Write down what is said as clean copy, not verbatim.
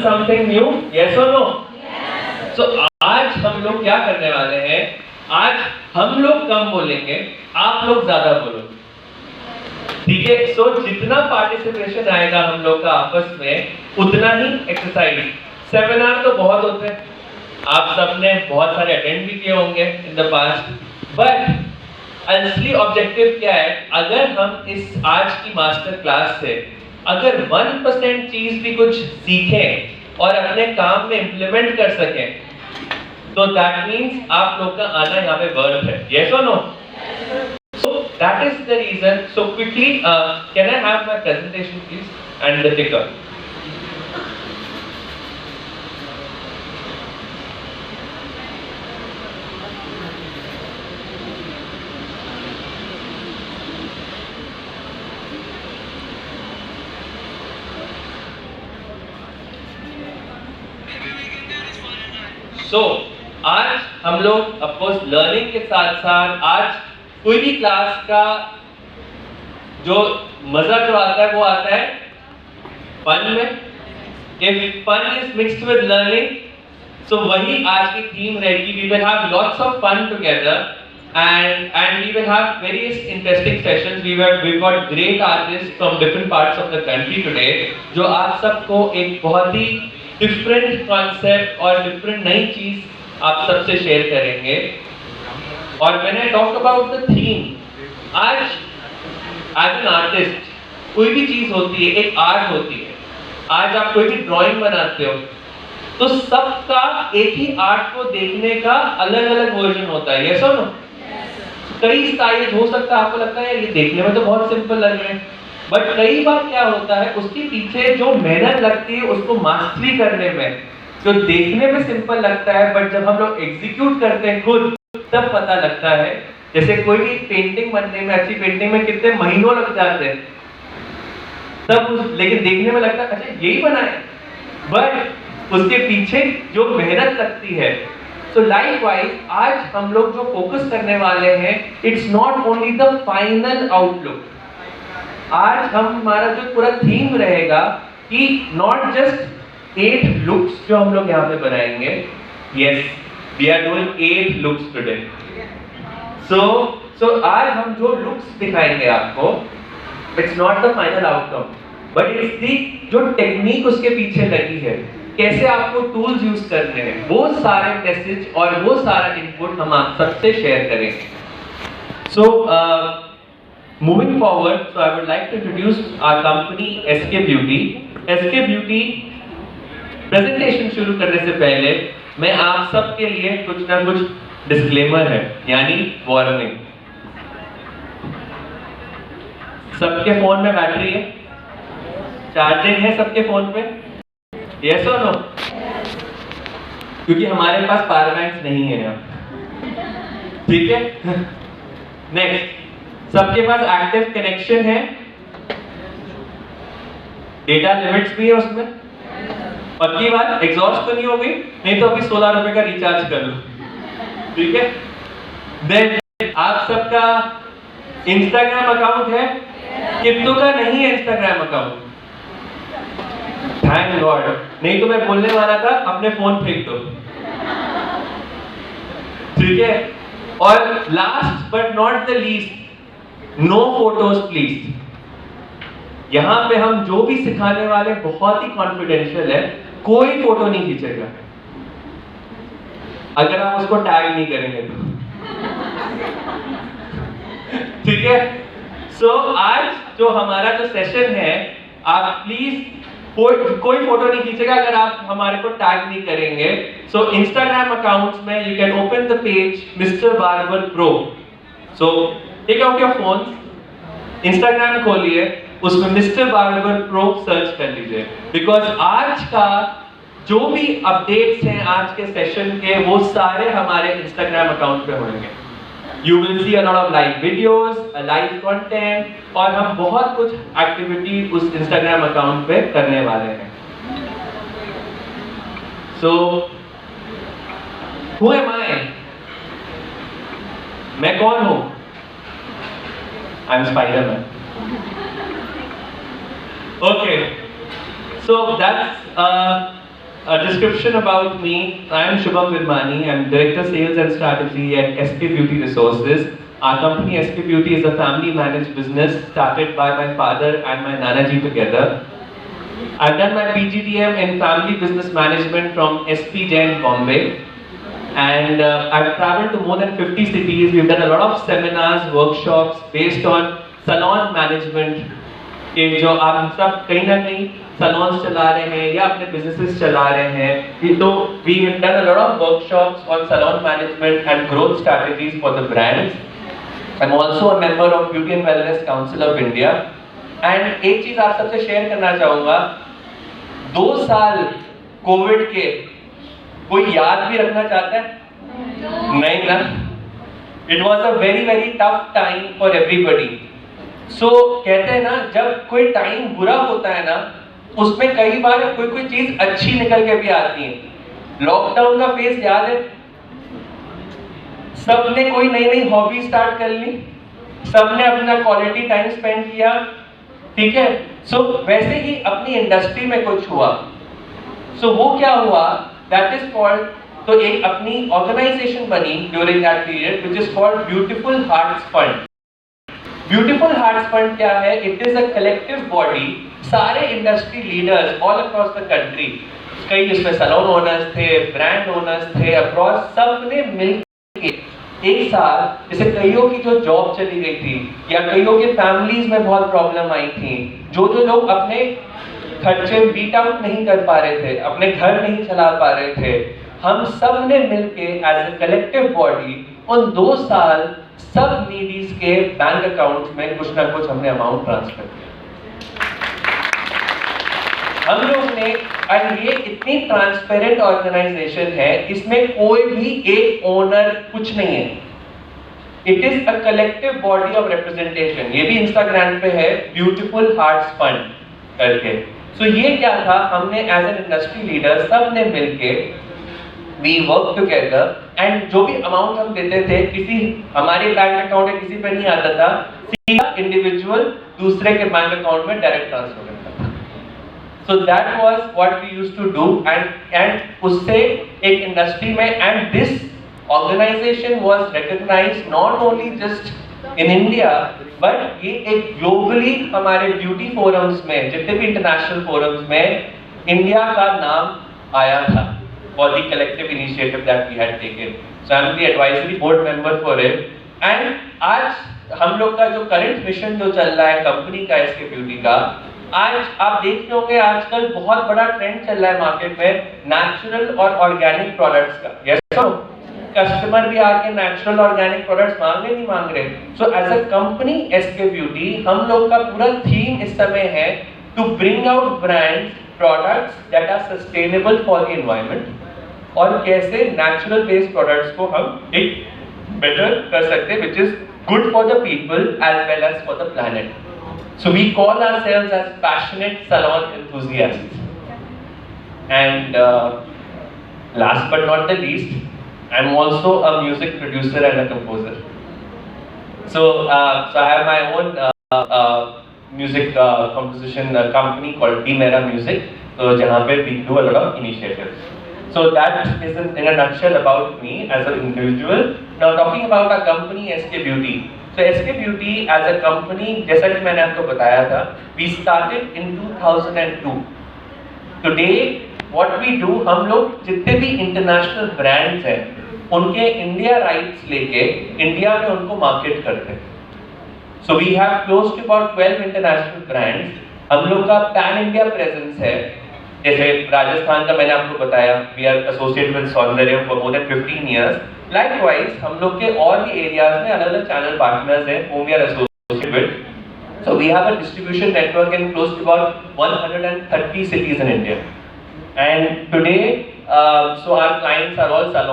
something new? Yes or no? So आज हम लोग क्या करने वाले हैं? आज हम लोग कम बोलेंगे, आप लोग ज्यादा बोलोगे, ठीक है? सो जितना पार्टिसिपेशन आएगा हम लोग का आपस में उतना ही एक्सरसाइज। सेमिनार तो बहुत होते हैं, आप सबने बहुत सारे अटेंड भी किए होंगे इन द पास्ट, बट असली ऑब्जेक्टिव क्या है? अगर हम इस आज की मास्टर क्लास से अगर 1% चीज भी कुछ सीखें और अपने काम में इंप्लीमेंट कर सकें, तो दैट मीन्स आप लोग का आना यहाँ पे वर्थ है। यस और no? So that is the reason. So quickly, can I have my presentation please and the ticker? So आज हम लोग of course learning के साथ साथ आज कोई भी क्लास का जो मजा जो आता है वो आता है फन में। If fun is mixed with learning, so वही आज की थीम रहेगी। We will have lots of fun together and we will have various interesting sessions. We've got great artists from different parts of the country today, जो आप सबको एक बहुत ही different concept और डिफरेंट नई चीज आप सबसे शेयर करेंगे। और when I talk about the theme, आज as an artist कोई भी चीज होती है, एक आर्ट होती है। आज आप कोई भी ड्राइंग बनाते हो तो सबका एक ही आर्ट को देखने का अलग अलग वर्जन होता है। यस और नो? कई स्टाइल हो सकता है, आपको लगता है ये देखने में तो बहुत सिंपल लग रहे हैं, बट कई बार क्या होता है उसके पीछे जो मेहनत लगती है उसको मास्टरी करने में, जो देखने में सिंपल लगता है बट जब हम लोग एग्जीक्यूट करते हैं खुद तब पता लगता है। जैसे कोई भी पेंटिंग बनने में, अच्छी पेंटिंग में कितने महीनों लग जाते हैं तब लेकिन देखने में लगता है अच्छा यही बना है, बट उसके पीछे जो मेहनत लगती है। सो लाइकवाइज आज हम लोग जो फोकस करने वाले हैं, it's not only the final outlook. आज हमारा जो पूरा थीम रहेगा कि नॉट जस्ट 8 लुक्स जो हम लोग यहाँ पे बनाएंगे। Yes, we are doing 8 looks today. So आज हम जो लुक्स दिखाएंगे आपको, it's not the final outcome, but it's the जो टेक्निक उसके पीछे लगी है, कैसे आपको टूल्स यूज करने हैं, वो सारे मैसेज और वो सारा इनपुट हम आप सबसे शेयर करेंगे। सो moving forward, so I would like to introduce our company SK Beauty. SK Beauty presentation शुरू करने से पहले मैं आप सब के लिए कुछ ना कुछ डिस्क्लेमर है, यानी वार्निंग। सबके फोन में बैटरी है, चार्जिंग है सबके फोन पे? यस और नो? क्योंकि हमारे पास पावर बैंक नहीं है यहाँ, ठीक है? नेक्स्ट, सबके पास एक्टिव कनेक्शन है, डेटा लिमिट्स भी है उसमें। पक्की बात, एग्जॉस्ट तो नहीं हो गई? नहीं तो अभी 16 रुपए का रिचार्ज कर लो, ठीक है? देन आप सबका इंस्टाग्राम अकाउंट है? कितनों का नहीं है इंस्टाग्राम अकाउंट? थैंक गॉड, नहीं तो मैं बोलने वाला था अपने फोन फेंक दो, ठीक है? और last but not the least, no photos please. यहां पे हम जो भी सिखाने वाले बहुत ही कॉन्फिडेंशियल है, कोई फोटो नहीं खींचेगा अगर आप उसको टैग नहीं करेंगे तो, ठीक है? सो आज जो हमारा जो सेशन है, आप प्लीज कोई फोटो नहीं खींचेगा अगर आप हमारे को टैग नहीं करेंगे। सो इंस्टाग्राम अकाउंट्स में you can open the page Mister Barber Pro. So take out your phone, Instagram खोलिए, उसमें मिस्टर बार्बर प्रो सर्च कर लीजिए, बिकॉज आज का जो भी अपडेट्स हैं आज के सेशन के, वो सारे हमारे इंस्टाग्राम अकाउंट पे होंगे। You will see a lot of live videos, live content, और हम बहुत कुछ एक्टिविटी उस इंस्टाग्राम अकाउंट पे करने वाले हैं। सो हु एम आई? मैं कौन हूं? I am Spiderman. Okay, so that's A description about me. I am Shubham Virmani. I am Director Sales and Strategy at SK Beauty Resources. Our company SK Beauty is a family managed business started by my father and my Nanaji together. I've done my PGDM in Family Business Management from SP Jain, Bombay. And I've traveled to more than 50 cities. We've done a lot of seminars, workshops based on salon management. कि जो आप सब कहीं ना कहीं saloons चला रहे हैं या अपने बिजनेसेस चला रहे हैं, तो we have done a lot of workshops on salon management and growth strategies for the brands. I'm also a member of Beauty and Wellness Council of India. And एक चीज आप सबसे शेयर करना चाहूँगा, 2 साल कोविड के कोई याद भी रखना चाहता है? नहीं ना? It was a very very tough time for everybody. So कहते हैं ना, जब कोई टाइम बुरा होता है ना, उसमें कई बार कोई चीज अच्छी निकल के भी आती है। लॉकडाउन का फेज याद है? सबने कोई नई नई हॉबी स्टार्ट कर ली, सबने अपना क्वालिटी टाइम स्पेंड किया, ठीक है। सो वैसे ही अपनी इंडस्ट्री में कुछ हुआ। सो वो क्या हुआ, दैट इज कॉल्ड, तो एक अपनी ऑर्गेनाइजेशन बनी during that period which is called beautiful hearts fund. Beautiful hearts fund क्या है? It is a collective body, सारे industry leaders all across the country, कई इसमें सैलून ओनर्स थे, ब्रांड ओनर्स थे, अक्रॉस सबने मिलकर एक साथ, जैसे कईयों की जो जॉब चली गई थी या कईयों के फैमिलीज में बहुत प्रॉब्लम आई थी, जो लोग अपने खर्चे बीट आउट नहीं कर पा रहे थे, अपने घर नहीं चला पा रहे थे, हम सब ने मिलके एज अ कलेक्टिव बॉडी उन 2 साल सब नीडीज के बैंक अकाउंट में कुछ ना कुछ हमने अमाउंट ट्रांसफर किया हम लोग ने। और ये इतनी ट्रांसपेरेंट ऑर्गेनाइजेशन है, इसमें कोई भी एक ओनर कुछ नहीं है। It is a collective body of representation. ये भी इंस्टाग्राम पे है, ब्यूटीफुल हार्ट्स फंड करके। सो ये क्या था, हमने एज एन इंडस्ट्री लीडर सब ने मिलके we work together, and जो भी अमाउंट हम देते थे, किसी हमारे बैंक अकाउंट में किसी पे नहीं आता था, सीधा इंडिविजुअल दूसरे के बैंक अकाउंट में डायरेक्ट ट्रांसफर करता था। So that was what we used to do, and उससे एक इंडस्ट्री में, and this organization was recognized not only just in India, but ये एक ग्लोबली हमारे ब्यूटी फोरम्स में, जितने भी इंटरनेशनल फोरम्स में इंडिया का नाम आया था for the collective initiative that we had taken. So I am the advisory board member for it. And आज हम लोग का जो करंट मिशन जो चल रहा है कंपनी का, SK ब्यूटी का, आज आप देख रहे होंगे आजकल बहुत बड़ा ट्रेंड चल रहा है मार्केट में नेचुरल और ऑर्गेनिक प्रोडक्ट्स का। यस सर, कस्टमर भी आके नेचुरल ऑर्गेनिक प्रोडक्ट्स मांग रहे, नहीं मांग रहे। So as a company SK beauty, हम लोग का पूरा थीम इस समय है to bring out brands products that are sustainable for the environment, और कैसे नेचुरल बेस्ड प्रोडक्ट्स को हम एक बेटर कर सकते हैं, which is good for the people as well as for the planet. So we call ourselves as passionate salon enthusiasts. And last but not the least, I'm also a music producer and a composer. So I have my own music composition company called Di Mera Music. So जहाँ पे we do a lot of initiatives. So that is in a nutshell about me as an individual. Now talking about our company SK Beauty. So SK Beauty as a company, जैसा कि मैंने आपको बताया था, we started in 2002. Today what we do, हम लोग जितने भी इंटरनेशनल ब्रांड्स हैं, उनके इंडिया राइट्स लेके इंडिया में उनको मार्केट करते हैं। So we have close to about 12 international brands. हम लोग का पैन इंडिया प्रेजेंस है। जैसे राजस्थान का मैंने आपको बताया, वी आर एसोसिएटेड विद सौंदर्य for more than 15 years. Likewise हम लोग के और भी एरियाज में अलग अलग चैनल पार्टनर्स हैं whom we are associated with. So we have a distribution network in close to about 130 cities in India. And today, so our clients are all salon